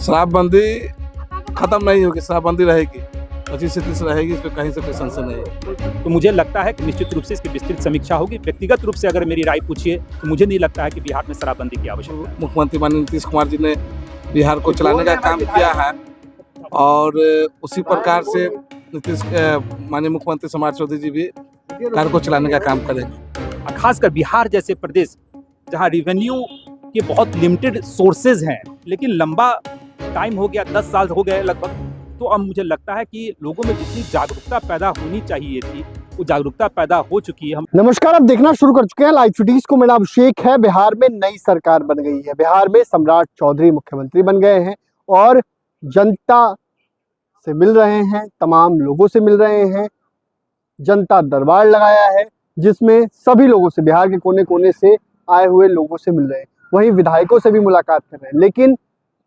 शराबबंदी खत्म नहीं होगी, शराबबंदी रहेगी, 25 से 30 रहेगी, इसमें कहीं से कोई संशय नहीं है। तो मुझे लगता है कि निश्चित रूप से इसकी विस्तृत समीक्षा होगी। व्यक्तिगत रूप से अगर मेरी राय पूछिए तो मुझे नहीं लगता है कि बिहार में शराबबंदी की आवश्यकता है। मुख्यमंत्री माननीय नीतीश कुमार जी ने बिहार को चलाने का काम किया है और उसी प्रकार से माननीय मुख्यमंत्री सम्राट चौधरी जी भी बिहार को चलाने का काम करेंगे। खासकर बिहार जैसे प्रदेश जहां रेवेन्यू के बहुत लिमिटेड सोर्सेज हैं, लेकिन लंबा टाइम हो गया, 10 साल हो गए लगभग, तो अब मुझे लगता है कि लोगों में जितनी जागरूकता पैदा होनी चाहिए थी वो जागरूकता पैदा हो चुकी है। नमस्कार, आप देखना शुरू कर चुके हैं लाइव सिटीज को। मेरा अभिषेक है। बिहार में नई सरकार बन गई है। बिहार में सम्राट चौधरी मुख्यमंत्री बन गए हैं और जनता से मिल रहे हैं, तमाम लोगों से मिल रहे हैं। जनता दरबार लगाया है जिसमें सभी लोगों से, बिहार के कोने कोने से आए हुए लोगों से मिल रहे हैं। वहीं विधायकों से भी मुलाकात कर रहे हैं। लेकिन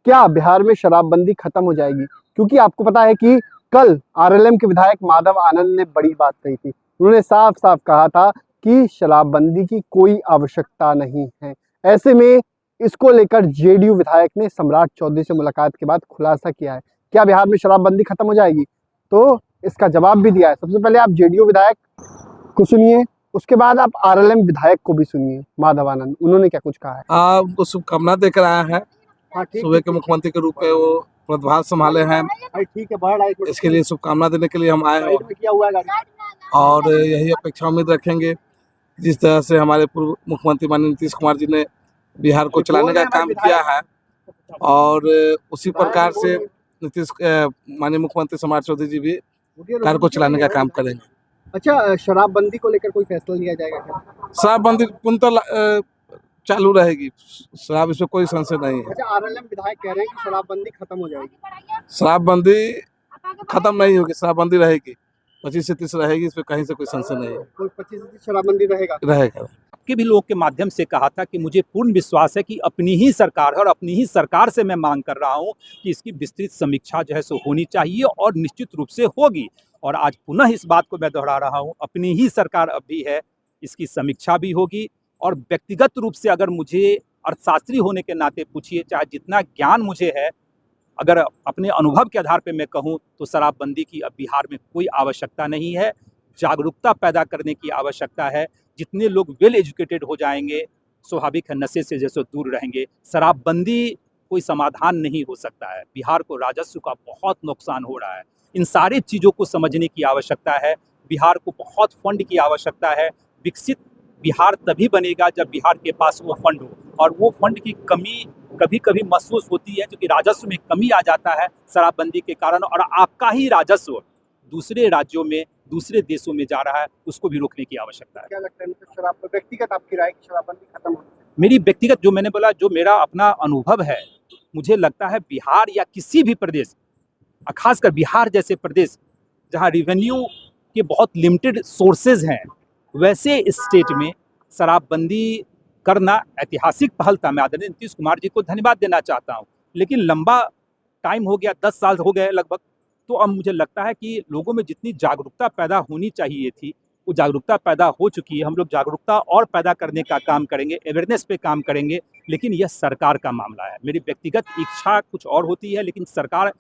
क्या बिहार में शराबबंदी खत्म हो जाएगी? क्योंकि आपको पता है कि कल आरएलएम के विधायक माधव आनंद ने बड़ी बात कही थी। उन्होंने साफ साफ कहा था कि शराबबंदी की कोई आवश्यकता नहीं है। ऐसे में इसको लेकर जेडीयू विधायक ने सम्राट चौधरी से मुलाकात के बाद खुलासा किया है। क्या बिहार में शराबबंदी खत्म हो जाएगी? तो इसका जवाब भी दिया है। सबसे पहले आप जेडीयू विधायक को सुनिए, उसके बाद आप आरएलएम विधायक को भी सुनिए, माधव आनंद, उन्होंने क्या कुछ कहा है। उनको शुभकामना देकर आया है। सूबे के मुख्यमंत्री के रूप में वो पदभार संभाले हैं, ठीक है, इसके लिए शुभकामना देने के लिए हम आए हैं और यही अपेक्षा उम्मीद रखेंगे जिस तरह से हमारे पूर्व मुख्यमंत्री माननीय नीतीश कुमार जी ने बिहार को चलाने का काम किया है और उसी प्रकार से माननीय मुख्यमंत्री सम्राट चौधरी जी भी बिहार को चलाने का काम करेंगे। अच्छा, शराबबंदी को लेकर कोई फैसला लिया जाएगा क्या? शराबबंदी पूर्णतः चालू रहेगी, शराब इसमें कोई संशय नहीं है। अच्छा, आरएलएम विधायक कह रहे हैं कि शराबबंदी खत्म हो जाएगी। शराबबंदी खत्म नहीं होगी, शराबबंदी रहेगी, 25 से 30 रहेगी, इसमें कहीं से कोई संशय नहीं है। कोई 25 से 30 शराबबंदी रहेगा। के भी लोग के माध्यम से कहा था कि मुझे पूर्ण विश्वास है कि अपनी ही सरकार है और अपनी ही सरकार से मैं मांग कर रहा हूं कि इसकी विस्तृत समीक्षा जो है सो होनी चाहिए और निश्चित रूप से होगी। और आज पुनः इस बात को मैं दोहरा रहा हूं, अपनी ही सरकार अब भी है, इसकी समीक्षा भी होगी। और व्यक्तिगत रूप से अगर मुझे अर्थशास्त्री होने के नाते पूछिए, चाहे जितना ज्ञान मुझे है, अगर अपने अनुभव के आधार पर मैं कहूँ तो शराबबंदी की अब बिहार में कोई आवश्यकता नहीं है। जागरूकता पैदा करने की आवश्यकता है। जितने लोग वेल एजुकेटेड हो जाएंगे, स्वाभाविक है नशे से जैसे दूर रहेंगे। शराबबंदी कोई समाधान नहीं हो सकता है। बिहार को राजस्व का बहुत नुकसान हो रहा है। इन सारी चीज़ों को समझने की आवश्यकता है। बिहार को बहुत फंड की आवश्यकता है। विकसित बिहार तभी बनेगा जब बिहार के पास वो फंड हो, और वो फंड की कमी कभी कभी महसूस होती है, क्योंकि राजस्व में कमी आ जाता है शराबबंदी के कारण, और आपका ही राजस्व दूसरे राज्यों में, दूसरे देशों में जा रहा है, उसको भी रोकने की आवश्यकता है। क्या लगता है शराब, व्यक्तिगत आपकी राय कि शराबबंदी खत्म हो? मेरी व्यक्तिगत, जो मैंने बोला, जो मेरा अपना अनुभव है, मुझे लगता है बिहार या किसी भी प्रदेश, खासकर बिहार जैसे प्रदेश जहां रेवेन्यू के बहुत लिमिटेड सोर्सेज हैं, वैसे स्टेट में शराबबंदी करना ऐतिहासिक पहल था। मैं आदरणीय नीतीश कुमार जी को धन्यवाद देना चाहता हूं, लेकिन लंबा टाइम हो गया, 10 साल हो गए लगभग, तो अब मुझे लगता है कि लोगों में जितनी जागरूकता पैदा होनी चाहिए थी वो जागरूकता पैदा हो चुकी है। हम लोग जागरूकता और पैदा करने का काम करेंगे, अवेयरनेस पे काम करेंगे, लेकिन यह सरकार का मामला है। मेरी व्यक्तिगत इच्छा कुछ और होती है, लेकिन सरकार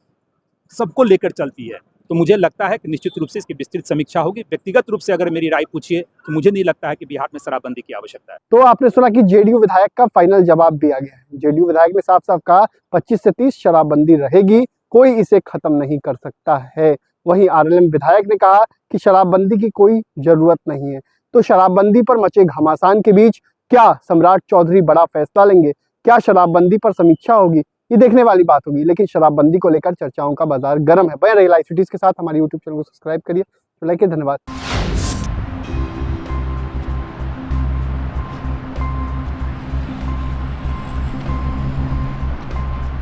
सबको लेकर चलती है। तो मुझे लगता है कि निश्चित रूप से इसकी विस्तृत समीक्षा होगी। व्यक्तिगत रूप से अगर मेरी राय पूछिए तो मुझे नहीं लगता है कि बिहार में शराबबंदी की आवश्यकता है। तो आपने सुना कि जेडीयू विधायक का फाइनल जवाब भी आ गया है। जेडीयू विधायक ने साफ साफ कहा 25 से 30 शराबबंदी रहेगी, कोई इसे खत्म नहीं कर सकता है। वहीं आरएलएम विधायक ने कहा कि शराबबंदी की कोई जरूरत नहीं है। तो शराबबंदी पर मचे घमासान के बीच क्या सम्राट चौधरी बड़ा फैसला लेंगे? क्या शराबबंदी पर समीक्षा होगी? ये देखने वाली बात होगी। लेकिन शराबबंदी को लेकर चर्चाओं का बाजार गर्म है। बने रहिए लाइव सिटीज के साथ। हमारे यूट्यूब चैनल को सब्सक्राइब करिए। तो लाइक, धन्यवाद।